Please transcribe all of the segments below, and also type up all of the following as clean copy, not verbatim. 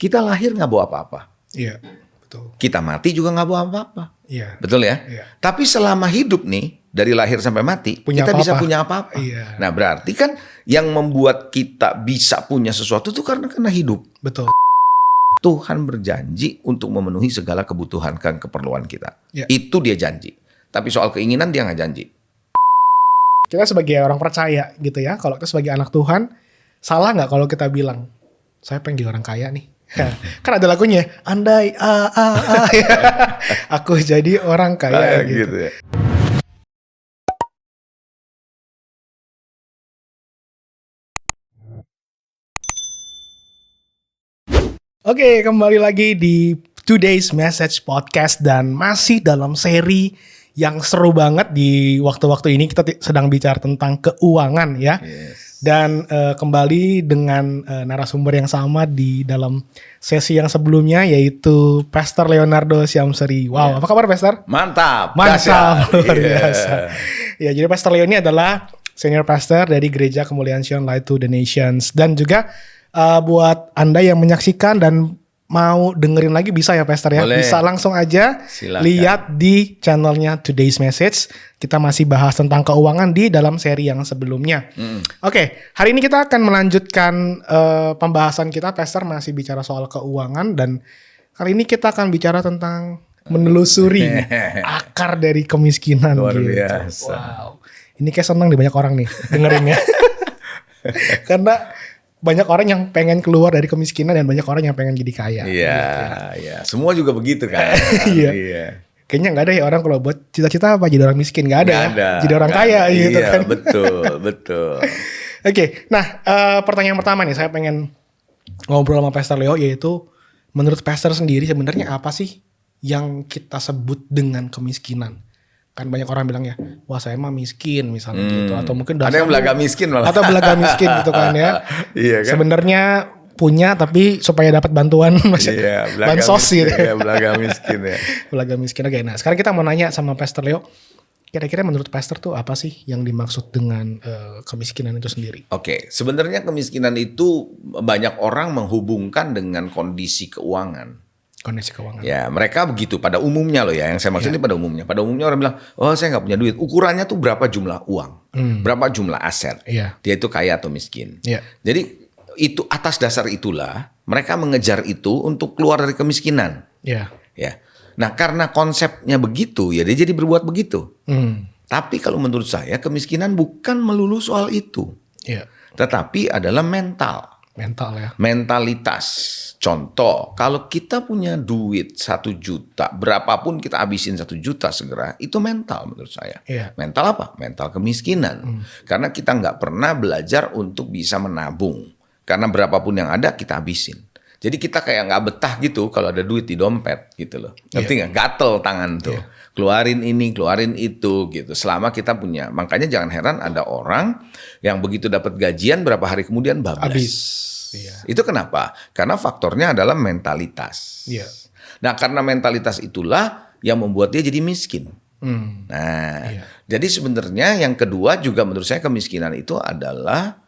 Kita lahir nggak bawa apa-apa. Iya, betul. Kita mati juga nggak bawa apa-apa. Iya. Betul ya? Iya. Tapi selama hidup nih, dari lahir sampai mati, Punya kita bisa apa-apa. punya apa-apa. Iya. Nah berarti kan yang membuat kita bisa punya sesuatu itu karena hidup. Betul. Tuhan berjanji untuk memenuhi segala kebutuhan dan keperluan kita. Iya. Itu dia janji. Tapi soal keinginan dia nggak janji. Kita sebagai orang percaya gitu ya, kalau kita sebagai anak Tuhan, salah nggak kalau kita bilang, saya pengen jadi orang kaya nih. Kan ada lagunya, andai aku jadi orang kaya gitu. ya. Oke, kembali lagi di Today's Message Podcast dan masih dalam seri yang seru banget di waktu-waktu ini. Kita sedang bicara tentang keuangan ya. Yes. Dan kembali dengan narasumber yang sama di dalam sesi yang sebelumnya, yaitu Pastor Leonardo Syamsuri. Wow, Apa kabar Pastor? Mantap. Mantap, luar Iya. biasa. Ya, jadi Pastor Leo ini adalah senior pastor dari Gereja Kemuliaan Sion Light to the Nations. Dan juga buat Anda yang menyaksikan dan mau dengerin lagi bisa ya Pastor ya. Boleh. Bisa langsung aja Silakan. lihat di channelnya Today's Message. Kita masih bahas tentang keuangan di dalam seri yang sebelumnya. Oke, hari ini kita akan melanjutkan pembahasan kita. Pastor masih bicara soal keuangan dan kali ini kita akan bicara tentang menelusuri akar dari kemiskinan. Luar gitu. biasa. Wow, ini kayak senang nih banyak orang nih dengerinnya. Karena banyak orang yang pengen keluar dari kemiskinan dan banyak orang yang pengen jadi kaya. Iya, iya. Semua juga begitu kan. Iya. Kayaknya nggak ada ya orang kalau buat cita-cita apa jadi orang miskin, nggak ada, Nggak ya. ada, Jadi orang nggak kaya ada. gitu Iya, kan. betul. Oke, nah pertanyaan pertama nih saya pengen ngobrol sama Pastor Leo, yaitu menurut Pastor sendiri sebenarnya apa sih yang kita sebut dengan kemiskinan? Kan banyak orang bilang ya, wah saya mah miskin misalnya gitu, atau mungkin Ada yang belaga miskin malah. atau belaga miskin gitu kan ya. Iya kan? Sebenarnya punya tapi supaya dapat bantuan Iya, belaga bansos miskin, gitu. ya, belaga miskin ya. Belaga miskin. Oke, nah sekarang kita mau nanya sama Pastor Leo, kira-kira menurut Pastor tuh apa sih yang dimaksud dengan kemiskinan itu sendiri? Oke, sebenarnya kemiskinan itu banyak orang menghubungkan dengan kondisi keuangan. Kondisi keuangan. Ya, mereka begitu pada umumnya loh ya. Yang saya maksud ini pada umumnya. Pada umumnya orang bilang, oh saya nggak punya duit. Ukurannya tuh berapa jumlah uang, berapa jumlah aset. Iya. Dia itu kaya atau miskin. Iya. Jadi itu atas dasar itulah mereka mengejar itu untuk keluar dari kemiskinan. Iya. Ya. Nah karena konsepnya begitu ya dia jadi berbuat begitu. Tapi kalau menurut saya kemiskinan bukan melulu soal itu. Iya. Tetapi adalah mental. Mental ya. Mentalitas. Contoh, kalau kita punya duit 1 juta, berapapun kita habisin 1 juta segera, itu mental menurut saya. Iya. Mental apa? Mental kemiskinan. Karena kita nggak pernah belajar untuk bisa menabung. Karena berapapun yang ada kita habisin. Jadi kita kayak nggak betah gitu kalau ada duit di dompet gitu loh. Ngerti nggak? Gatel tangan tuh. Keluarin ini, keluarin itu gitu. Selama kita punya. Makanya jangan heran ada orang yang begitu dapat gajian berapa hari kemudian bablas. Habis. Iya. Itu kenapa? Karena faktornya adalah mentalitas. Iya. Nah karena mentalitas itulah yang membuat dia jadi miskin. Nah, jadi sebenarnya yang kedua juga menurut saya kemiskinan itu adalah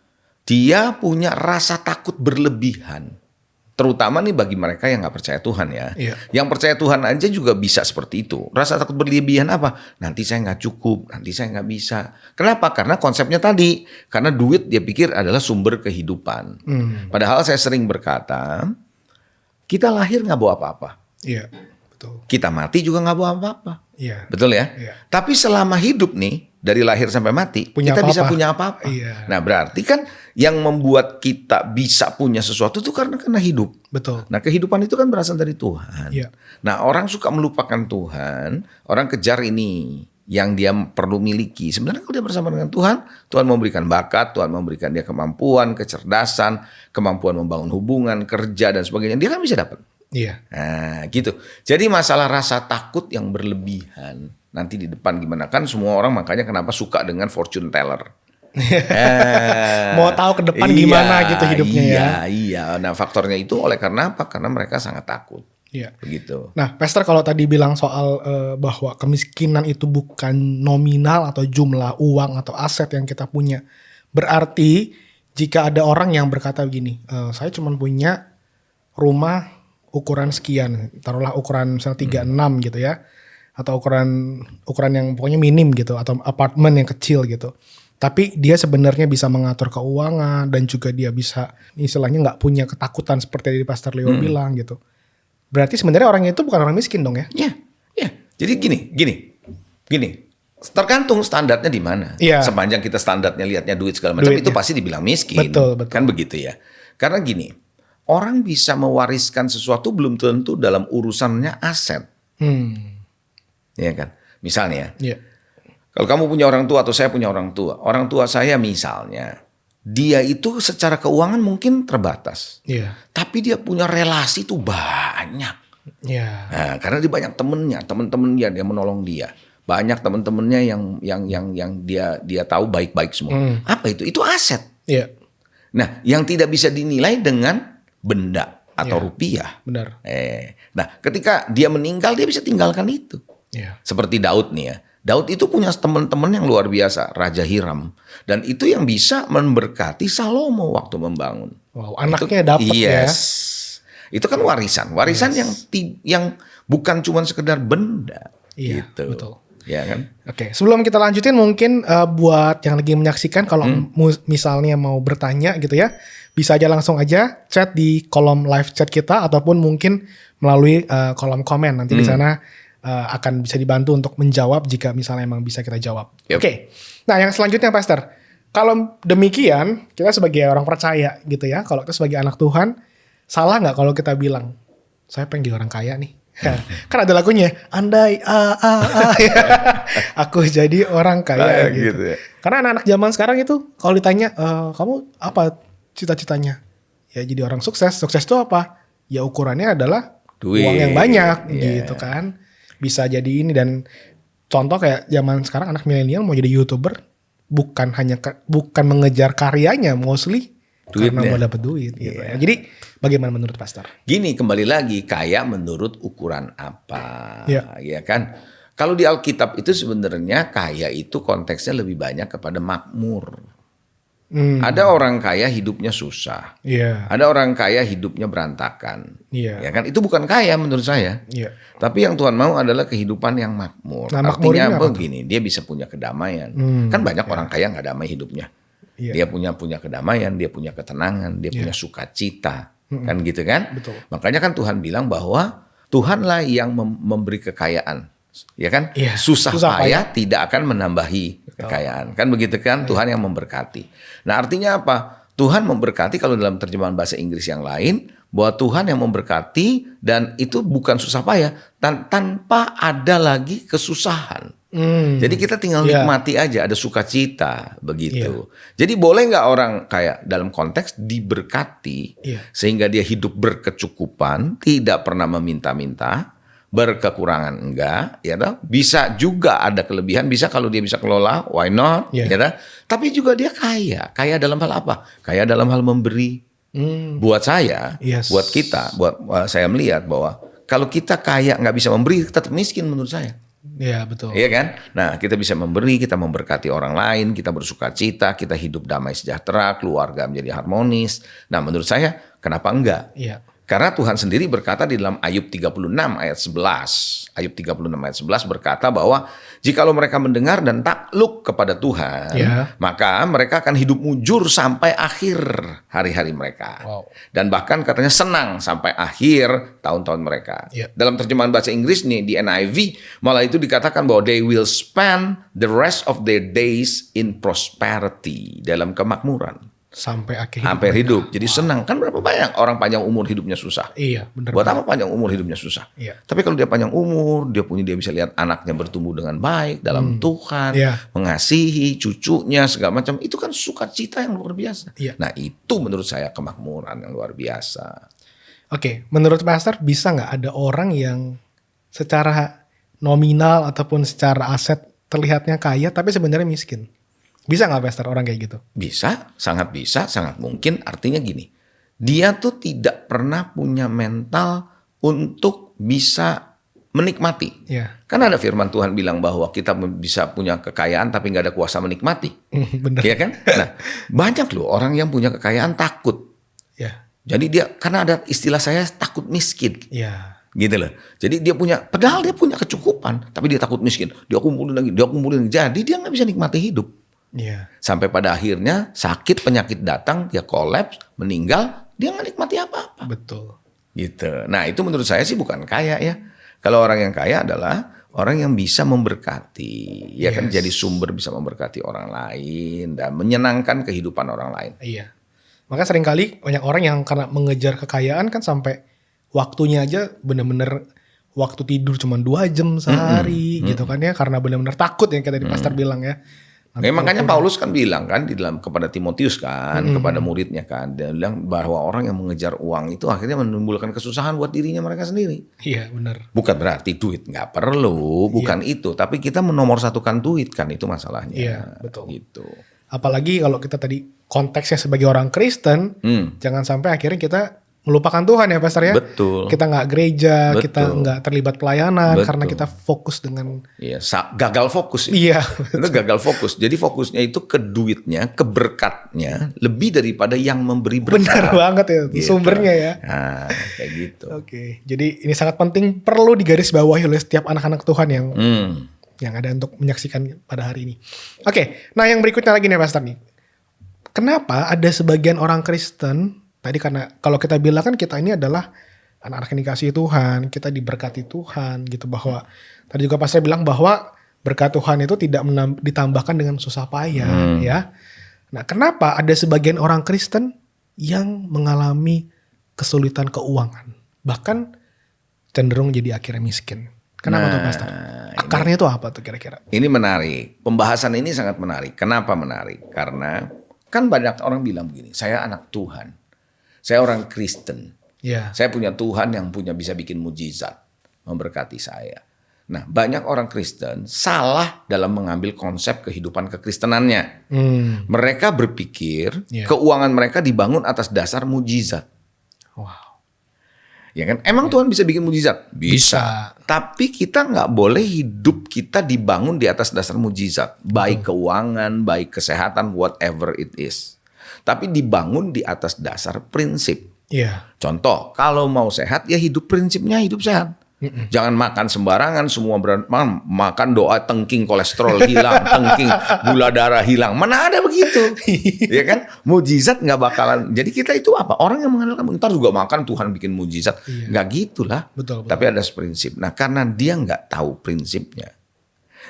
dia punya rasa takut berlebihan. Terutama nih bagi mereka yang nggak percaya Tuhan ya. Iya. Yang percaya Tuhan aja juga bisa seperti itu. Rasa takut berlebihan apa? Nanti saya nggak cukup, nanti saya nggak bisa. Kenapa? Karena konsepnya tadi. Karena duit dia pikir adalah sumber kehidupan. Padahal saya sering berkata, kita lahir nggak bawa apa-apa. Iya. Betul. Kita mati juga nggak bawa apa-apa. Iya. Betul ya? Iya. Tapi selama hidup nih, dari lahir sampai mati, Punya kita bisa apa-apa. punya apa-apa. Iya. Nah berarti kan yang membuat kita bisa punya sesuatu itu karena hidup. Betul. Nah kehidupan itu kan berasal dari Tuhan. Iya. Nah orang suka melupakan Tuhan, orang kejar ini yang dia perlu miliki. Sebenarnya kalau dia bersama dengan Tuhan, Tuhan memberikan bakat, Tuhan memberikan dia kemampuan, kecerdasan, kemampuan membangun hubungan, kerja dan sebagainya. Dia kan bisa dapat. Iya. Nah gitu. Jadi masalah rasa takut yang berlebihan nanti di depan gimana kan semua orang makanya kenapa suka dengan fortune teller. Mau tahu ke depan gimana gitu hidupnya ya. Iya. Nah faktornya itu oleh karena apa? Karena mereka sangat takut. Iya. Begitu. Nah, Pastor kalau tadi bilang soal bahwa kemiskinan itu bukan nominal atau jumlah uang atau aset yang kita punya. Berarti jika ada orang yang berkata begini, saya cuma punya rumah ukuran sekian, taruhlah ukuran misalnya 36 gitu ya, atau ukuran yang pokoknya minim gitu, atau apartemen yang kecil gitu. Tapi dia sebenarnya bisa mengatur keuangan dan juga dia bisa istilahnya nggak punya ketakutan seperti yang Pastor Leo bilang gitu. Berarti sebenarnya orangnya itu bukan orang miskin dong ya? Ya, ya. Jadi gini. Tergantung standarnya di mana. Iya. Sepanjang kita standarnya lihatnya duit segala macam itu pasti dibilang miskin. Betul. Kan begitu ya. Karena gini, orang bisa mewariskan sesuatu belum tentu dalam urusannya aset. Ya kan? Misalnya, kalau kamu punya orang tua atau saya punya orang tua saya misalnya, dia itu secara keuangan mungkin terbatas. Tapi dia punya relasi tuh banyak. Nah, karena dia banyak temen-temennya dia menolong dia. Banyak temen-temennya yang dia tahu baik-baik semua. Apa itu? Itu aset. Nah, yang tidak bisa dinilai dengan benda atau rupiah. Benar. Nah, ketika dia meninggal dia bisa tinggalkan itu. Seperti Daud nih ya. Daud itu punya teman-teman yang luar biasa, Raja Hiram. Dan itu yang bisa memberkati Salomo waktu membangun. Wow, anaknya dapat ya. Itu kan warisan yang bukan cuma sekedar benda. Gitu. Betul. Ya kan? Oke, sebelum kita lanjutin mungkin buat yang lagi menyaksikan kalau misalnya mau bertanya gitu ya, bisa aja langsung aja chat di kolom live chat kita ataupun mungkin melalui kolom komen nanti di sana. Akan bisa dibantu untuk menjawab jika misalnya emang bisa kita jawab. Oke. Nah yang selanjutnya Pastor, kalau demikian kita sebagai orang percaya gitu ya, kalau kita sebagai anak Tuhan, salah nggak kalau kita bilang saya pengen jadi orang kaya nih? Kan ada lagunya, andai aku jadi orang kaya gitu. Ya. Karena anak-anak zaman sekarang itu kalau ditanya kamu apa cita-citanya? Ya jadi orang sukses. Sukses itu apa? Ya ukurannya adalah duit, uang yang banyak gitu kan. Bisa jadi ini, dan contoh kayak zaman sekarang anak milenial mau jadi YouTuber bukan mengejar karyanya, mostly karena mau dapat duit gitu ya. Jadi bagaimana menurut Pastor? Gini, kembali lagi, kaya menurut ukuran apa? Ya kan? Kalau di Alkitab itu sebenarnya kaya itu konteksnya lebih banyak kepada makmur. Ada orang kaya hidupnya susah. Ada orang kaya hidupnya berantakan. Ya kan? Itu bukan kaya menurut saya. Tapi yang Tuhan mau adalah kehidupan yang makmur. Nah, artinya begini, dia bisa punya kedamaian. Kan banyak orang kaya nggak damai hidupnya. Dia punya kedamaian, dia punya ketenangan, dia punya sukacita. Kan gitu kan? Betul. Makanya kan Tuhan bilang bahwa Tuhanlah yang memberi kekayaan. Ya kan? Susah payah tidak akan menambahi kekayaan. Kan begitu kan? Tuhan yang memberkati. Nah artinya apa? Tuhan memberkati kalau dalam terjemahan bahasa Inggris yang lain, bahwa Tuhan yang memberkati dan itu bukan susah payah tanpa ada lagi kesusahan. Jadi kita tinggal nikmati aja, ada sukacita begitu. Jadi boleh nggak orang kayak dalam konteks diberkati sehingga dia hidup berkecukupan, tidak pernah meminta-minta, berkekurangan enggak, ya toh? Bisa juga ada kelebihan, bisa kalau dia bisa kelola, why not, ya toh? Tapi juga dia kaya dalam hal apa? Kaya dalam hal memberi. Buat saya, buat kita, buat saya melihat bahwa kalau kita kaya nggak bisa memberi, tetap miskin menurut saya. Iya betul. Iya kan? Nah kita bisa memberi, kita memberkati orang lain, kita bersukacita, kita hidup damai sejahtera, keluarga menjadi harmonis. Nah menurut saya kenapa enggak? Karena Tuhan sendiri berkata di dalam Ayub 36 ayat 11. Ayub 36 ayat 11 berkata bahwa jikalau mereka mendengar dan takluk kepada Tuhan, maka mereka akan hidup mujur sampai akhir hari-hari mereka. Dan bahkan katanya senang sampai akhir tahun-tahun mereka. Dalam terjemahan bahasa Inggris nih di NIV malah itu dikatakan bahwa they will spend the rest of their days in prosperity, dalam kemakmuran. Sampai akhir hidup. Jadi senang. Kan berapa banyak orang panjang umur hidupnya susah. Benar. Buat apa panjang umur hidupnya susah? Tapi kalau dia panjang umur, dia bisa lihat anaknya bertumbuh dengan baik dalam Tuhan, mengasihi cucunya segala macam, itu kan sukacita yang luar biasa. Nah itu menurut saya kemakmuran yang luar biasa. Oke, menurut Pastor bisa nggak ada orang yang secara nominal ataupun secara aset terlihatnya kaya tapi sebenarnya miskin? Bisa nggak Pastor orang kayak gitu? Bisa, sangat mungkin. Artinya gini, dia tuh tidak pernah punya mental untuk bisa menikmati. Kan ada firman Tuhan bilang bahwa kita bisa punya kekayaan tapi nggak ada kuasa menikmati. Bener. Iya kan? Nah, banyak loh orang yang punya kekayaan takut. Jadi dia, karena ada istilah saya takut miskin. Iya. Gitu loh. Jadi dia punya, padahal dia punya kecukupan, tapi dia takut miskin. Dia kumpulin lagi. Jadi dia nggak bisa nikmati hidup. Iya. Sampai pada akhirnya sakit, penyakit datang, dia kolaps, meninggal, dia nggak nikmati apa-apa. Betul. Gitu. Nah itu menurut saya sih bukan kaya ya. Kalau orang yang kaya adalah orang yang bisa memberkati, ya kan, jadi sumber bisa memberkati orang lain dan menyenangkan kehidupan orang lain. Iya. Maka seringkali banyak orang yang karena mengejar kekayaan kan sampai waktunya aja bener-bener waktu tidur cuma 2 jam sehari gitu kan ya, karena bener-bener takut yang kayak tadi Pastor bilang ya. Makanya Paulus kan bilang kan di dalam kepada Timotius kan, kepada muridnya kan, dia bilang bahwa orang yang mengejar uang itu akhirnya menimbulkan kesusahan buat dirinya mereka sendiri. Iya benar. Bukan berarti duit nggak perlu, bukan itu, tapi kita menomorsatukan duit kan, itu masalahnya. Iya betul. Gitu. Apalagi kalau kita tadi konteksnya sebagai orang Kristen, jangan sampai akhirnya kita melupakan Tuhan ya Pastor ya. Betul. Kita nggak gereja, Betul. kita nggak terlibat pelayanan. Betul. Karena kita fokus dengan. Iya, gagal fokus. Iya. Itu gagal fokus. Jadi fokusnya itu ke duitnya, ke berkatnya, lebih daripada yang memberi berkat. Benar banget ya, Gitu. sumbernya ya. Nah, kayak gitu. Oke, jadi ini sangat penting, perlu digarisbawahi oleh setiap anak-anak Tuhan yang ada untuk menyaksikan pada hari ini. Oke, nah yang berikutnya lagi nih Pastor nih. Kenapa ada sebagian orang Kristen, tadi karena kalau kita bilang kan kita ini adalah anak-anak yang dikasihi Tuhan, kita diberkati Tuhan gitu, bahwa tadi juga Pastor bilang bahwa berkat Tuhan itu tidak ditambahkan dengan susah payah ya. Nah kenapa ada sebagian orang Kristen yang mengalami kesulitan keuangan, bahkan cenderung jadi akhirnya miskin? Kenapa tuh Pastor? Akarnya itu apa tuh kira-kira? Ini menarik. Pembahasan ini sangat menarik. Kenapa menarik? Karena kan banyak orang bilang begini, saya anak Tuhan. Saya orang Kristen. Ya. Saya punya Tuhan yang bisa bikin mujizat, memberkati saya. Nah, banyak orang Kristen salah dalam mengambil konsep kehidupan kekristenannya. Mereka berpikir keuangan mereka dibangun atas dasar mujizat. Wow. Ya kan? Emang Tuhan bisa bikin mujizat? Bisa. Tapi kita nggak boleh hidup kita dibangun di atas dasar mujizat. Baik keuangan, baik kesehatan, whatever it is. Tapi dibangun di atas dasar prinsip. Iya. Contoh, kalau mau sehat ya hidup prinsipnya hidup sehat. Jangan makan sembarangan, semua makan doa tengking kolesterol hilang, tengking gula darah hilang. Mana ada begitu? Ya kan? Mujizat nggak bakalan. Jadi kita itu apa? Orang yang mengandalkan ntar juga makan Tuhan bikin mujizat. Nggak gitulah. Betul. Tapi ada prinsip. Nah karena dia nggak tahu prinsipnya,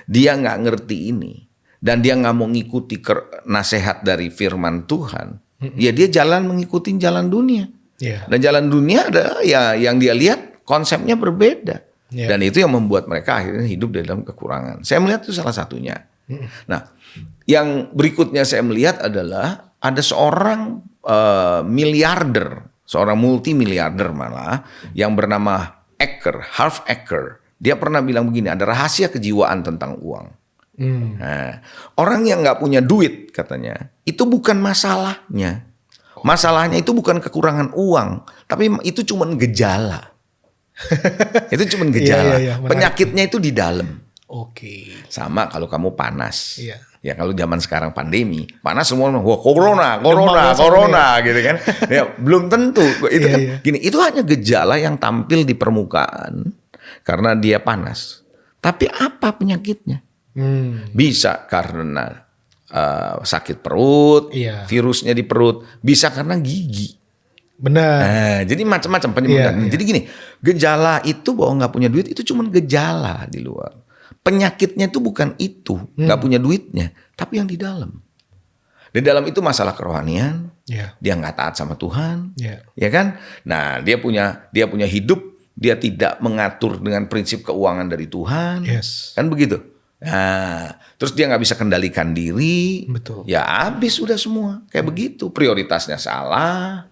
dia nggak ngerti ini, dan dia nggak mau ngikuti nasihat dari firman Tuhan, ya dia jalan mengikuti jalan dunia. Dan jalan dunia ada ya yang dia lihat konsepnya berbeda. Dan itu yang membuat mereka akhirnya hidup dalam kekurangan. Saya melihat itu salah satunya. Nah, yang berikutnya saya melihat adalah ada seorang miliarder, seorang multimiliarder malah, yang bernama Harv Eker. Dia pernah bilang begini, ada rahasia kejiwaan tentang uang. Nah, orang yang nggak punya duit katanya, itu bukan masalahnya. Masalahnya itu bukan kekurangan uang, tapi itu cuma gejala. Itu cuma gejala. Penyakitnya itu di dalam. Oke. Sama kalau kamu panas. Iya. Ya kalau zaman sekarang pandemi, panas semua, wah corona gitu kan. Ya, belum tentu. Itu kan gini, itu hanya gejala yang tampil di permukaan karena dia panas. Tapi apa penyakitnya? Bisa karena sakit perut, virusnya di perut, bisa karena gigi. Benar. Nah, jadi macam-macam penyebabnya. Jadi gini, gejala itu bahwa nggak punya duit itu cuma gejala di luar. Penyakitnya itu bukan itu, nggak punya duitnya, tapi yang di dalam. Di dalam itu masalah kerohanian, dia nggak taat sama Tuhan, ya kan? Nah, dia punya hidup, dia tidak mengatur dengan prinsip keuangan dari Tuhan, kan begitu. Nah, terus dia nggak bisa kendalikan diri, ya habis udah semua kayak begitu. Prioritasnya salah.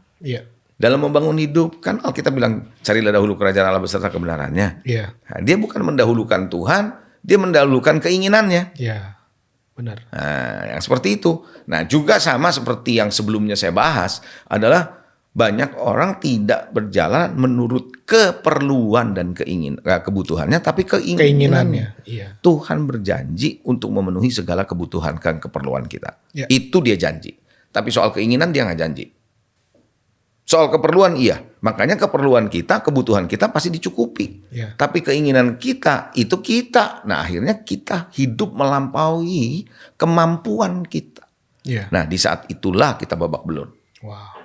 Dalam membangun hidup kan Alkitab bilang carilah dahulu kerajaan Allah beserta kebenarannya. Nah, dia bukan mendahulukan Tuhan, dia mendahulukan keinginannya. Benar. Nah, yang seperti itu. Nah, juga sama seperti yang sebelumnya saya bahas adalah banyak orang tidak berjalan menurut keperluan dan kebutuhannya, tapi keinginannya. Tuhan berjanji untuk memenuhi segala kebutuhan dan keperluan kita. Itu dia janji. Tapi soal keinginan dia nggak janji. Soal keperluan iya. Makanya keperluan kita, kebutuhan kita pasti dicukupi. Iya. Tapi keinginan kita itu kita. Nah akhirnya kita hidup melampaui kemampuan kita. Iya. Nah di saat itulah kita babak belur. Wow.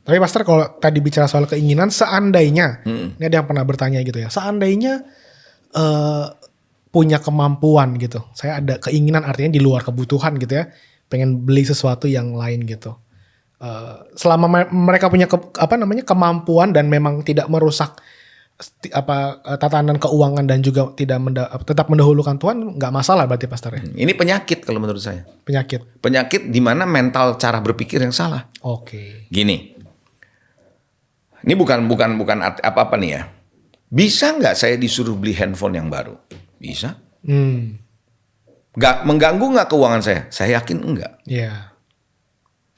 Tapi Pastor kalau tadi bicara soal keinginan, seandainya, ini ada yang pernah bertanya gitu ya, seandainya punya kemampuan gitu, saya ada keinginan artinya di luar kebutuhan gitu ya, pengen beli sesuatu yang lain gitu. Selama mereka punya kemampuan dan memang tidak merusak tatanan keuangan dan juga tidak tetap mendahulukan Tuhan, nggak masalah berarti Pastor ya. Ini penyakit kalau menurut saya. Penyakit di mana mental cara berpikir yang salah. Oke. Gini, ini bukan apa-apa nih ya. Bisa nggak saya disuruh beli handphone yang baru? Bisa. Nggak mengganggu nggak keuangan saya? Saya yakin enggak. Iya.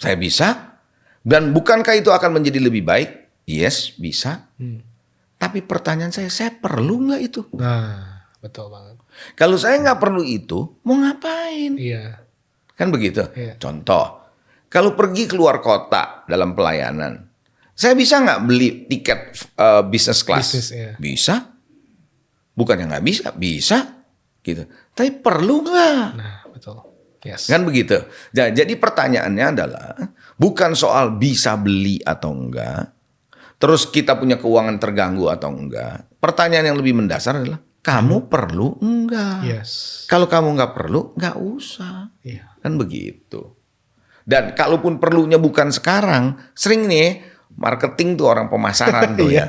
Saya bisa. Dan bukankah itu akan menjadi lebih baik? Yes, bisa. Tapi pertanyaan saya perlu nggak itu? Nah, betul banget. Kalau saya nggak perlu itu, mau ngapain? Iya. Kan begitu. Iya. Contoh, kalau pergi keluar kota dalam pelayanan, saya bisa nggak beli tiket business class? Iya. Bisa. Bukannya nggak bisa, bisa. Gitu. Tapi perlu nggak? Nah, betul. Yes. Kan begitu. Jadi pertanyaannya adalah bukan soal bisa beli atau enggak. Terus kita punya keuangan terganggu atau enggak. Pertanyaan yang lebih mendasar adalah kamu perlu enggak? Yes. Kalau kamu nggak perlu, nggak usah. Iya. Kan begitu. Dan kalaupun perlunya bukan sekarang, sering nih marketing tuh orang pemasaran tuh ya.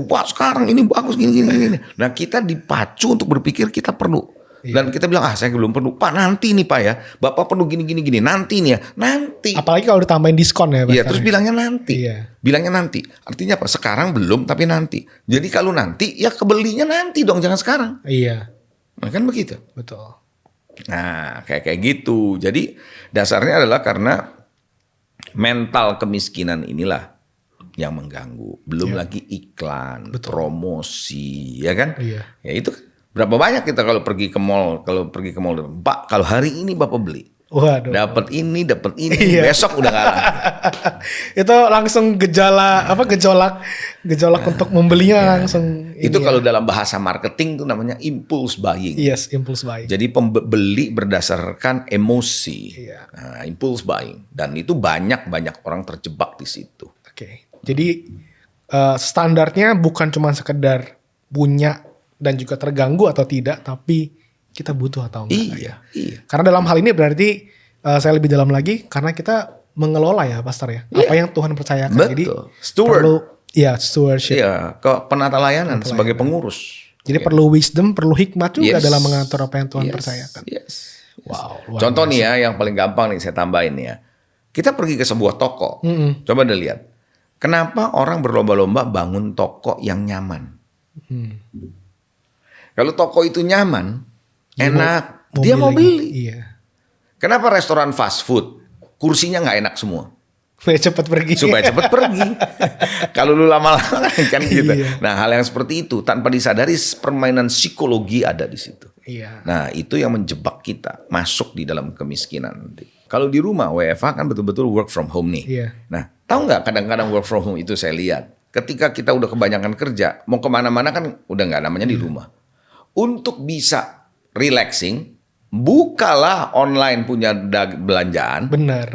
Pak sekarang ini bagus gini. Nah kita dipacu untuk berpikir kita perlu. Dan kita bilang saya belum perlu. Pak nanti nih Pak ya. Bapak perlu gini. Nanti nih ya. Nanti. Apalagi kalau ditambahin diskon ya. Iya terus bilangnya nanti. Iya. Bilangnya nanti. Artinya apa? Sekarang belum tapi nanti. Jadi kalau nanti ya kebelinya nanti dong. Jangan sekarang. Iya. Nah kan begitu. Betul. Nah kayak gitu. Jadi dasarnya adalah karena mental kemiskinan inilah yang mengganggu. Belum lagi iklan, promosi, ya kan? Iya. Ya itu kan. Berapa banyak kita kalau pergi ke mall, Pak, kalau hari ini Bapak beli. Waduh. Dapat ini, besok udah kalah. Itu langsung gejolak untuk membelinya langsung. Itu kalau dalam bahasa marketing itu namanya impulse buying. Yes, impulse buying. Jadi pembeli berdasarkan emosi. Iya. Nah, impulse buying dan itu banyak orang terjebak di situ. Oke. Jadi standarnya bukan cuma sekedar punya dan juga terganggu atau tidak, tapi kita butuh atau enggak. Iya. Karena dalam hal ini berarti saya lebih dalam lagi karena kita mengelola ya, Pastor ya. Apa yang Tuhan percayakan. Betul. Jadi Steward. Stewardship. Iya, ke penata layanan sebagai pengurus. Jadi perlu wisdom, perlu hikmat juga dalam mengatur apa yang Tuhan percayakan. Yes. Wow. Contoh nih ya, yang paling gampang nih saya tambahin nih ya. Kita pergi ke sebuah toko. Coba deh lihat. Kenapa orang berlomba-lomba bangun toko yang nyaman? Kalau toko itu nyaman, enak, dia mau beli. Iya. Kenapa restoran fast food kursinya nggak enak semua? Supaya cepat pergi. Kalau lu lama-lama kan gitu. Iya. Nah hal yang seperti itu tanpa disadari permainan psikologi ada di situ. Iya. Nah itu yang menjebak kita masuk di dalam kemiskinan nanti. Kalau di rumah WFH kan betul-betul work from home nih. Iya. Nah tahu nggak kadang-kadang work from home itu saya lihat. Ketika kita udah kebanyakan kerja, mau kemana-mana kan udah nggak namanya di rumah. Untuk bisa relaxing, bukalah online punya belanjaan. Benar.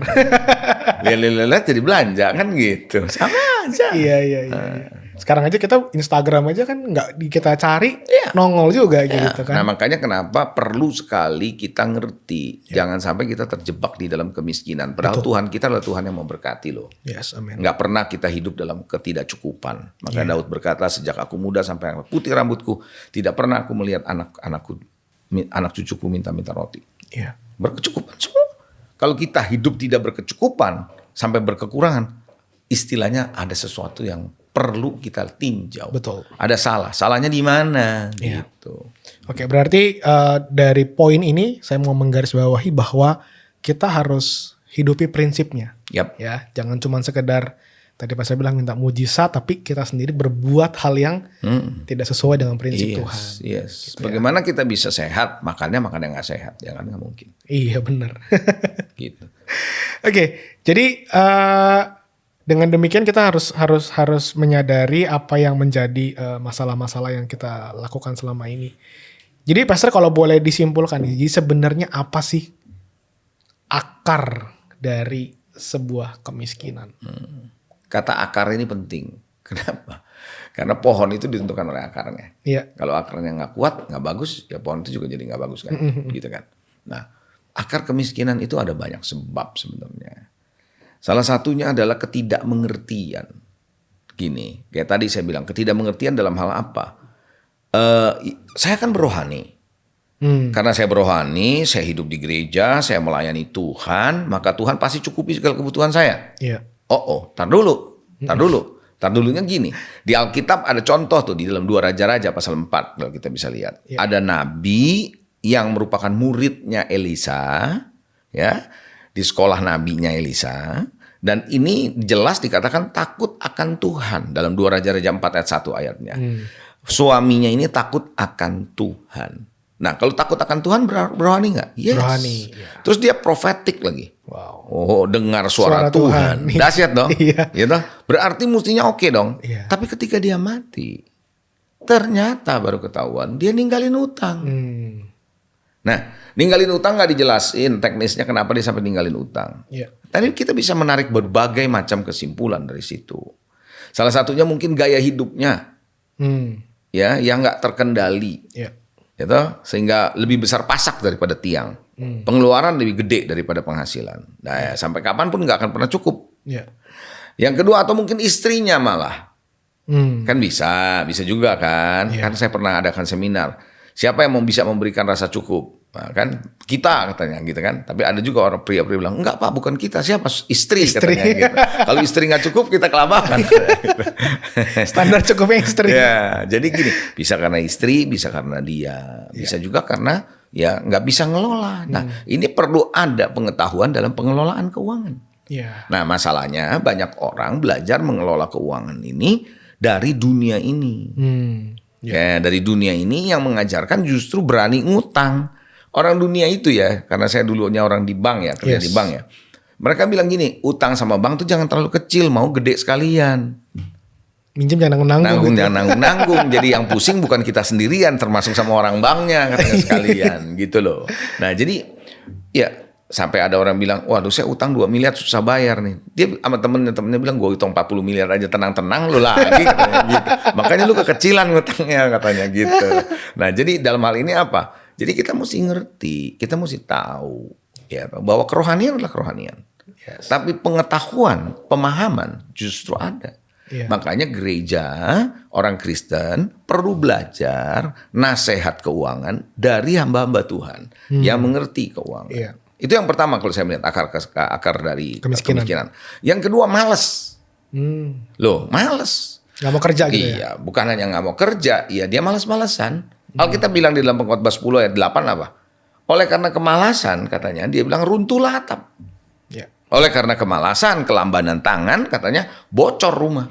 Lihat jadi belanja kan gitu. Sama aja. Iya. Sekarang aja kita Instagram aja kan nggak kita cari nongol juga gitu kan. Nah makanya kenapa perlu sekali kita ngerti. Jangan sampai kita terjebak di dalam kemiskinan. Padahal Tuhan kita adalah Tuhan yang memberkati loh. Yes, amin. Nggak pernah kita hidup dalam ketidakcukupan. Maka Daud berkata sejak aku muda sampai putih rambutku. Tidak pernah aku melihat anak cucuku minta-minta roti. Iya. Berkecukupan semua. Kalau kita hidup tidak berkecukupan sampai berkekurangan, istilahnya ada sesuatu yang perlu kita tinjau. Betul. Ada salahnya di mana? Iya. Gitu. Oke, berarti dari poin ini saya mau menggarisbawahi bahwa kita harus hidupi prinsipnya. Yap. Ya, jangan cuma sekedar tadi pas saya bilang minta mujizat, tapi kita sendiri berbuat hal yang tidak sesuai dengan prinsip Tuhan. Yes. Gitu. Bagaimana kita bisa sehat? Makannya nggak sehat, ya kan nggak mungkin. Iya benar. Gitu. Oke, jadi Dengan demikian kita harus menyadari apa yang menjadi masalah-masalah yang kita lakukan selama ini. Jadi Pastor kalau boleh disimpulkan, jadi sebenarnya apa sih akar dari sebuah kemiskinan? Kata akar ini penting. Kenapa? Karena pohon itu ditentukan oleh akarnya. Iya. Kalau akarnya nggak kuat, nggak bagus, ya pohon itu juga jadi nggak bagus kan, gitu kan. Nah, akar kemiskinan itu ada banyak sebab sebenarnya. Salah satunya adalah ketidakmengertian. Gini, kayak tadi saya bilang, ketidakmengertian dalam hal apa? Saya kan berohani. Karena saya berohani, saya hidup di gereja, saya melayani Tuhan, maka Tuhan pasti cukupi segala kebutuhan saya. Iya. Tar dulunya gini. Di Alkitab ada contoh tuh di dalam 2 Raja-Raja pasal 4 kalau kita bisa lihat. Iya. Ada nabi yang merupakan muridnya Elisa, ya, di sekolah nabinya Elisa, dan ini jelas dikatakan takut akan Tuhan dalam 2 Raja-Raja 4 ayat 1 ayatnya. Suaminya ini takut akan Tuhan. Nah, kalau takut akan Tuhan berohani nggak? Yes. Berohani. Ya. Terus dia profetik lagi. Wow. Oh, dengar suara Tuhan. Dahsyat dong. Iya. Gitu? Berarti mestinya oke dong. Iya. Tapi ketika dia mati, ternyata baru ketahuan dia ninggalin utang. Nah, ninggalin utang nggak dijelasin teknisnya kenapa dia sampai ninggalin utang. Iya. Tadi kita bisa menarik berbagai macam kesimpulan dari situ. Salah satunya mungkin gaya hidupnya, ya, yang nggak terkendali. Iya. Gitu, sehingga lebih besar pasak daripada tiang. Pengeluaran lebih gede daripada penghasilan. Nah, ya, sampai kapanpun nggak akan pernah cukup. Iya. Yang kedua, atau mungkin istrinya malah. Kan bisa juga kan. Iya. Kan saya pernah adakan seminar. Siapa yang bisa memberikan rasa cukup? Nah, kan kita katanya gitu kan. Tapi ada juga orang pria-pria bilang, enggak Pak, bukan kita. Siapa? Istri. Katanya gitu. Kalau istri nggak cukup, kita kelabakan. Standar cukupnya istri. Ya, jadi gini, bisa karena istri, bisa karena dia, bisa juga karena ya nggak bisa ngelola. Nah, ini perlu ada pengetahuan dalam pengelolaan keuangan. Iya. Nah, masalahnya banyak orang belajar mengelola keuangan ini dari dunia ini. Ya, dari dunia ini yang mengajarkan justru berani ngutang. Orang dunia itu ya, karena saya dulunya orang di bank ya, kerja di bank ya. Mereka bilang gini, utang sama bank tuh jangan terlalu kecil, mau gede sekalian. Minjem jangan nanggung-nanggung. Jangan nanggung-nanggung. Jadi yang pusing bukan kita sendirian, termasuk sama orang banknya katanya sekalian, gitu loh. Nah, jadi ya sampai ada orang bilang, waduh saya utang 2 miliar susah bayar nih. Dia sama temennya bilang, gue utang 40 miliar aja tenang-tenang lu lagi katanya gitu. Makanya lu kekecilan ngutangnya katanya gitu. Nah, jadi dalam hal ini apa? Jadi kita mesti ngerti, kita mesti tahu ya bahwa kerohanian adalah kerohanian. Yes. Tapi pengetahuan, pemahaman justru ada. Yeah. Makanya gereja, orang Kristen perlu belajar nasihat keuangan dari hamba-hamba Tuhan yang mengerti keuangan. Yeah. Itu yang pertama kalau saya melihat akar dari kemiskinan. Yang kedua malas. Loh, malas. Gak mau kerja gitu ya? Iya, bukan hanya gak mau kerja, iya dia malas-malasan. Alkitab bilang di dalam Pengkhotbah 10 ayat 8 apa? Oleh karena kemalasan katanya, dia bilang runtuhlah atap. Yeah. Oleh karena kemalasan, kelambanan tangan katanya bocor rumah.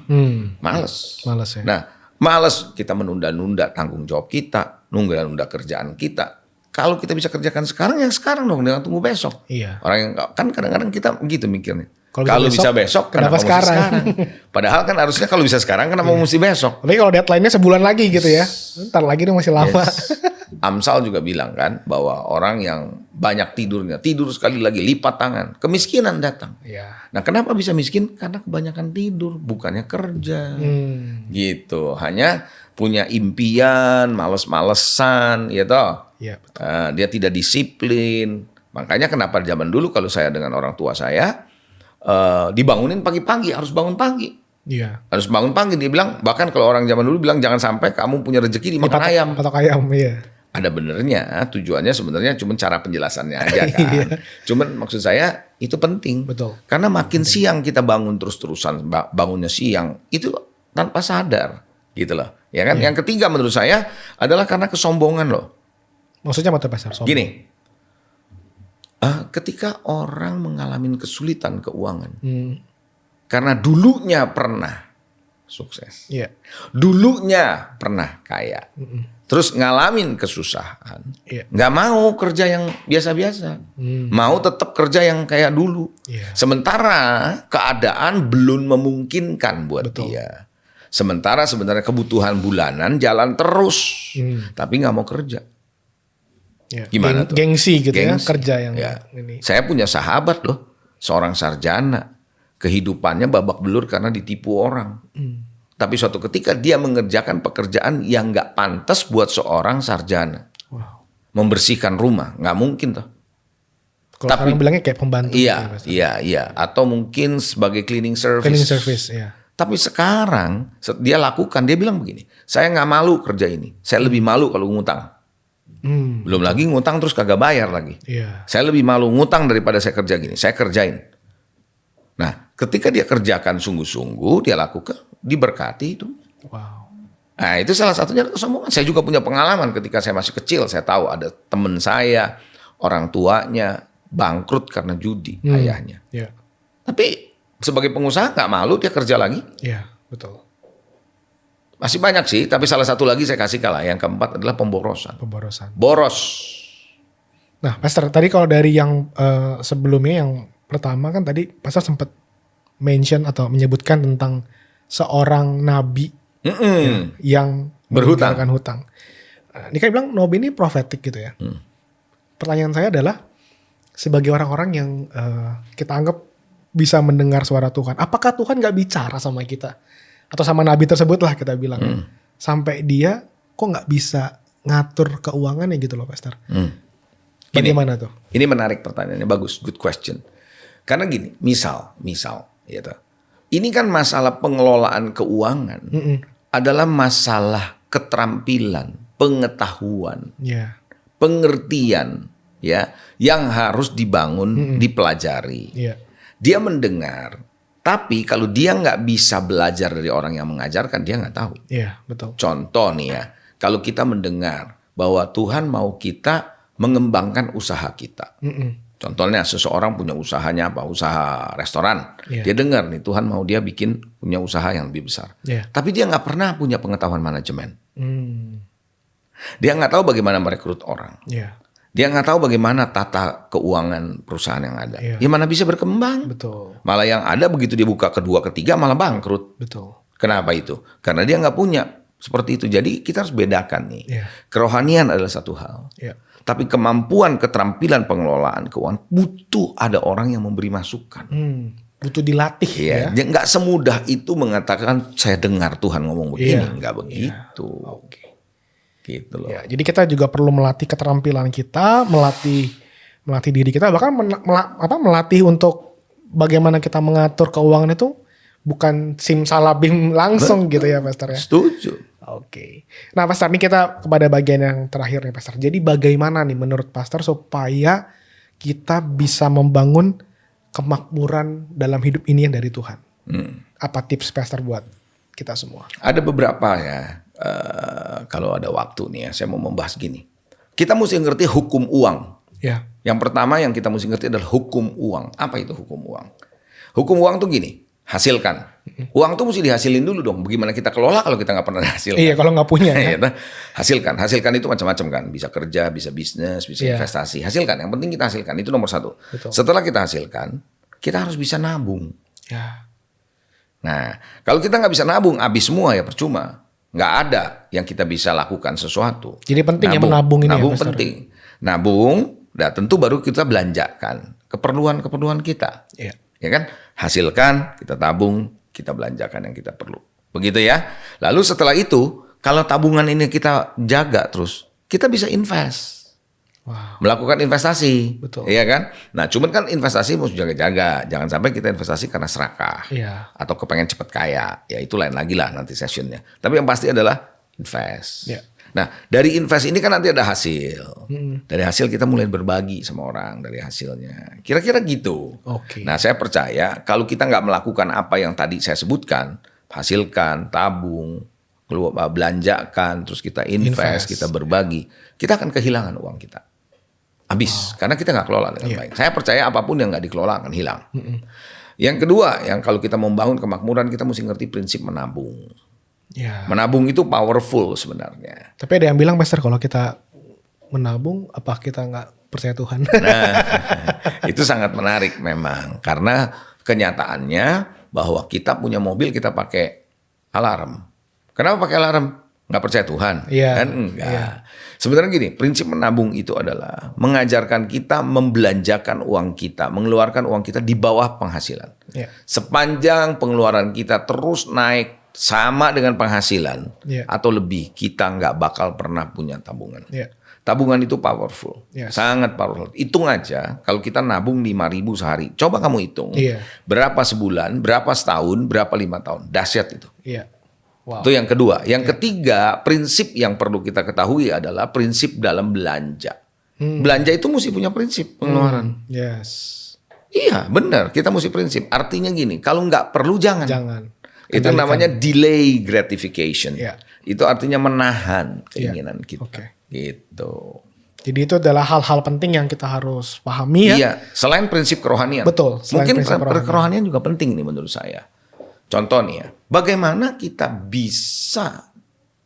Males. Males ya. Nah, males kita menunda-nunda tanggung jawab kita, nunda-nunda kerjaan kita. Kalau kita bisa kerjakan sekarang, ya sekarang dong, jangan tunggu besok. Iya. Orang yang kan kadang-kadang kita begitu mikirnya. Kalau bisa besok, kenapa sekarang? Padahal kan harusnya kalau bisa sekarang, kenapa mesti besok? Tapi kalau deadline-nya sebulan lagi gitu ya, ntar lagi dong masih lama. Yes. Amsal juga bilang kan bahwa orang yang banyak tidurnya, tidur sekali lagi lipat tangan, kemiskinan datang. Iya. Nah, kenapa bisa miskin? Karena kebanyakan tidur, bukannya kerja. Gitu. Hanya punya impian, males-malesan, ya toh. Iya. Dia tidak disiplin. Makanya kenapa zaman dulu kalau saya dengan orang tua saya dibangunin pagi-pagi, harus bangun pagi. Iya. Harus bangun pagi. Dia bilang, bahkan kalau orang zaman dulu bilang jangan sampai kamu punya rezeki dimakan ayam. Patok ayam, iya. Ada benernya, tujuannya sebenarnya cuma cara penjelasannya aja kan. Cuman maksud saya itu penting. Betul. Karena makin siang kita bangun terus-terusan, bangunnya siang, itu tanpa sadar gitu loh. Ya kan? Yang ketiga menurut saya adalah karena kesombongan loh. Maksudnya apa tuh Pastor? Gini, ketika orang mengalami kesulitan keuangan, karena dulunya pernah sukses. Iya. Dulunya pernah kaya. Terus ngalamin kesusahan. Iya. Nggak mau kerja yang biasa-biasa. Mau tetap kerja yang kayak dulu. Iya. Sementara keadaan belum memungkinkan buat Betul. dia. Sementara sebenarnya kebutuhan bulanan jalan terus. Tapi nggak mau kerja. Iya. Gimana tuh? Gengsi gitu ya, Gengsi. kerja yang Ya. ini. Saya punya sahabat loh, seorang sarjana. Kehidupannya babak belur karena ditipu orang. Tapi suatu ketika dia mengerjakan pekerjaan yang nggak pantas buat seorang sarjana. Wow. Membersihkan rumah, nggak mungkin tuh. Kalau Tapi- sekarang bilangnya kayak pembantu. gitu ya, Pastor. Iya. Atau mungkin sebagai cleaning service. Cleaning service, ya. Tapi sekarang dia lakukan, dia bilang begini, saya nggak malu kerja ini. Saya lebih malu kalau ngutang. Belum lagi ngutang terus kagak bayar lagi. Iya. Saya lebih malu ngutang daripada saya kerja gini. Saya kerjain. Nah, ketika dia kerjakan sungguh-sungguh, dia lakukan, diberkati itu. Wow. Nah, itu salah satunya kesombongan. Saya juga punya pengalaman ketika saya masih kecil. Saya tahu ada teman saya, orang tuanya bangkrut karena judi, ayahnya. Iya. Tapi sebagai pengusaha nggak malu dia kerja lagi. Iya, betul. Masih banyak sih, tapi salah satu lagi saya kasih kalah. Yang keempat adalah pemborosan. Pemborosan. Boros. Nah, Pastor, tadi kalau dari yang sebelumnya, yang pertama kan tadi Pastor sempat mention atau menyebutkan tentang seorang nabi yang Berhutang. meninggalkan hutang. Nah, ini kan bilang nabi ini profetik gitu ya. Pertanyaan saya adalah, sebagai orang-orang yang kita anggap bisa mendengar suara Tuhan, apakah Tuhan gak bicara sama kita? Atau sama nabi tersebut lah kita bilang. Sampai dia kok gak bisa ngatur keuangannya gitu loh, Pastor. Bagaimana tuh? Ini menarik pertanyaannya, bagus, good question. Karena gini, misal, gitu. Ini kan masalah pengelolaan keuangan adalah masalah keterampilan, pengetahuan, Ya. pengertian, ya, yang harus dibangun, dipelajari. Iya. Dia mendengar, tapi kalau dia nggak bisa belajar dari orang yang mengajarkan, dia nggak tahu. Iya, betul. Contoh nih ya, kalau kita mendengar bahwa Tuhan mau kita mengembangkan usaha kita. Contohnya seseorang punya usahanya apa? Usaha restoran. Iya. Dia dengar nih Tuhan mau dia bikin punya usaha yang lebih besar. Iya. Tapi dia nggak pernah punya pengetahuan manajemen. Hmm. Dia nggak tahu bagaimana merekrut orang. Iya, Dia nggak tahu bagaimana tata keuangan perusahaan yang ada. Iya. Ya mana bisa berkembang. betul. Malah yang ada begitu dia buka kedua, ketiga malah bangkrut. Betul. Kenapa itu? Karena dia nggak punya seperti itu. Jadi kita harus bedakan nih. Iya. Kerohanian adalah satu hal. Iya. Tapi kemampuan, keterampilan pengelolaan keuangan butuh ada orang yang memberi masukan. Butuh dilatih ya. Ya, dia nggak semudah itu mengatakan saya dengar Tuhan ngomong begini, Iya. nggak begitu. Oke. Gitu loh. Ya, jadi kita juga perlu melatih keterampilan kita, melatih diri kita, bahkan melatih untuk bagaimana kita mengatur keuangan itu bukan simsalabim langsung gitu ya, Pastor ya. Setuju. Oke. Nah, Pastor, ini kita kepada bagian yang terakhir nih, Pastor. Jadi bagaimana nih menurut Pastor supaya kita bisa membangun kemakmuran dalam hidup ini yang dari Tuhan? Apa tips Pastor buat kita semua? Ada beberapa ya. Kalau ada waktu nih ya, saya mau membahas gini. Kita mesti ngerti hukum uang. Ya. Yang pertama yang kita mesti ngerti adalah hukum uang. Apa itu hukum uang? Hukum uang tuh gini, hasilkan. Uang tuh mesti dihasilin dulu dong. Bagaimana kita kelola kalau kita nggak pernah hasilkan? Iya, kalau nggak punya ya. Hasilkan. Hasilkan itu macam-macam kan. Bisa kerja, bisa bisnis, bisa Iya. investasi. Hasilkan. Yang penting kita hasilkan. Itu nomor satu. Betul. Setelah kita hasilkan, kita harus bisa nabung. Ya. Nah, kalau kita nggak bisa nabung, habis semua ya percuma. Nggak ada yang kita bisa lakukan sesuatu. Jadi penting ya menabung ini ya, Nabung Pastor. penting. Nabung, nah tentu baru kita belanjakan keperluan-keperluan kita. Iya. Ya kan? Hasilkan, kita tabung, kita belanjakan yang kita perlu. Begitu ya. Lalu setelah itu, kalau tabungan ini kita jaga terus, kita bisa invest. Wow. Melakukan investasi. Betul. Iya kan? Nah, cuman kan investasi mesti jaga-jaga. Jangan sampai kita investasi karena serakah. Iya. Atau kepengen cepet kaya. Ya itu lain lagi lah nanti sessionnya. Tapi yang pasti adalah invest. Iya. Nah, dari invest ini kan nanti ada hasil. Dari hasil kita mulai berbagi sama orang dari hasilnya. Kira-kira gitu. Oke. Nah, saya percaya kalau kita nggak melakukan apa yang tadi saya sebutkan, hasilkan, tabung, keluar belanjakan, terus kita invest, kita berbagi, kita akan kehilangan uang kita. Habis, karena kita nggak kelola dengan baik. Saya percaya apapun yang nggak dikelola akan hilang. Yang kedua, yang kalau kita membangun kemakmuran kita mesti ngerti prinsip menabung. Ya. Menabung itu powerful sebenarnya. Tapi ada yang bilang Pastor kalau kita menabung apa kita nggak percaya Tuhan? Nah, itu sangat menarik memang karena kenyataannya bahwa kita punya mobil kita pakai alarm. Kenapa pakai alarm? Nggak percaya Tuhan? Iya. Kan enggak. Iya. Sebenarnya gini, prinsip menabung itu adalah mengajarkan kita membelanjakan uang kita, mengeluarkan uang kita di bawah penghasilan. Iya. Sepanjang pengeluaran kita terus naik sama dengan penghasilan Iya. atau lebih, kita nggak bakal pernah punya tabungan. Iya. Tabungan itu powerful, Yes. sangat powerful. Hitung aja, kalau kita nabung 5.000 sehari, coba kamu hitung, Iya. berapa sebulan, berapa setahun, berapa 5 tahun, dahsyat itu. Iya. Wow. Itu yang kedua. Yang ketiga, prinsip yang perlu kita ketahui adalah prinsip dalam belanja. Belanja itu mesti punya prinsip pengeluaran. Yes. Iya, benar. Kita mesti prinsip. Artinya gini, kalau nggak perlu jangan. Jangan. Itu Kendalikan. namanya delay gratification. Iya. Itu artinya menahan keinginan kita. Oke. Gitu. Jadi itu adalah hal-hal penting yang kita harus pahami ya. Iya, selain prinsip kerohanian. Betul, selain Mungkin prinsip kerohanian juga penting nih menurut saya. Contoh nih ya, bagaimana kita bisa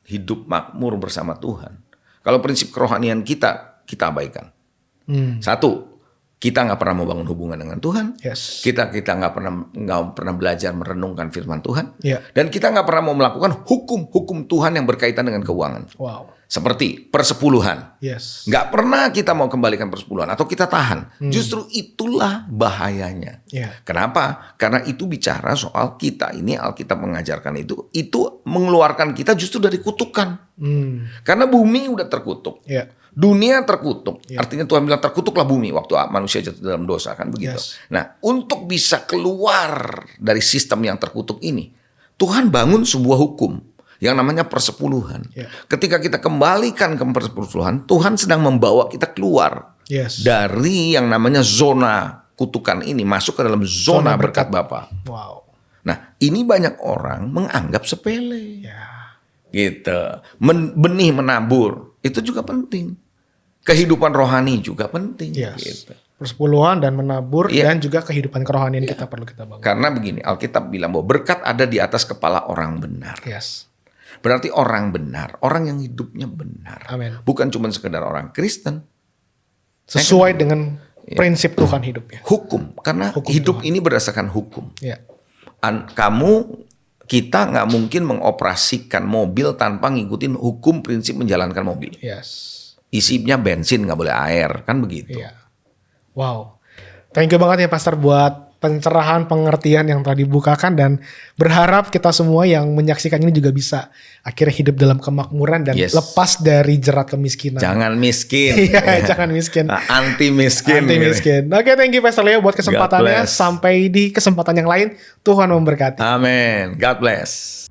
hidup makmur bersama Tuhan? Kalau prinsip kerohanian kita abaikan. Satu, kita nggak pernah membangun hubungan dengan Tuhan. Yes. Kita nggak pernah belajar merenungkan firman Tuhan. Iya. Dan kita nggak pernah mau melakukan hukum Tuhan yang berkaitan dengan keuangan. Wow. Seperti persepuluhan. Yes. Nggak pernah kita mau kembalikan persepuluhan atau kita tahan. Justru itulah bahayanya. Iya. Kenapa? Karena itu bicara soal kita ini, Alkitab mengajarkan itu mengeluarkan kita justru dari kutukan. Karena bumi udah terkutuk. Iya. Dunia terkutuk. Artinya Tuhan bilang terkutuklah bumi waktu manusia jatuh dalam dosa, kan begitu. Yes. Nah, untuk bisa keluar dari sistem yang terkutuk ini, Tuhan bangun sebuah hukum yang namanya persepuluhan. Yeah. Ketika kita kembalikan ke persepuluhan, Tuhan sedang membawa kita keluar Yes. dari yang namanya zona kutukan ini, masuk ke dalam zona berkat Bapa. Wow. Nah, ini banyak orang menganggap sepele. Ya. Gitu. Benih menabur itu juga penting. Kehidupan rohani juga penting. Yes. Gitu. Persepuluhan dan menabur Iya. dan juga kehidupan kerohanian kita perlu kita bangun. Karena begini, Alkitab bilang bahwa berkat ada di atas kepala orang benar. Yes. Berarti orang benar, orang yang hidupnya benar. Amin. Bukan cuma sekedar orang Kristen. Sesuai dengan prinsip Tuhan hidupnya. Hukum, karena Hukum hidup Tuhan. ini berdasarkan hukum. Ya. Kita nggak mungkin mengoperasikan mobil tanpa ngikutin hukum prinsip menjalankan mobil. Yes. Isinya bensin, nggak boleh air, kan begitu. Iya. Wow. Thank you banget ya Pastor buat pencerahan, pengertian yang telah dibukakan, dan berharap kita semua yang menyaksikan ini juga bisa akhirnya hidup dalam kemakmuran dan lepas dari jerat kemiskinan. Jangan miskin. Iya, jangan miskin. Anti miskin. Anti miskin. Oke, thank you Pastor Leo buat kesempatannya. bless. Sampai di kesempatan yang lain, Tuhan memberkati. Amin. God bless.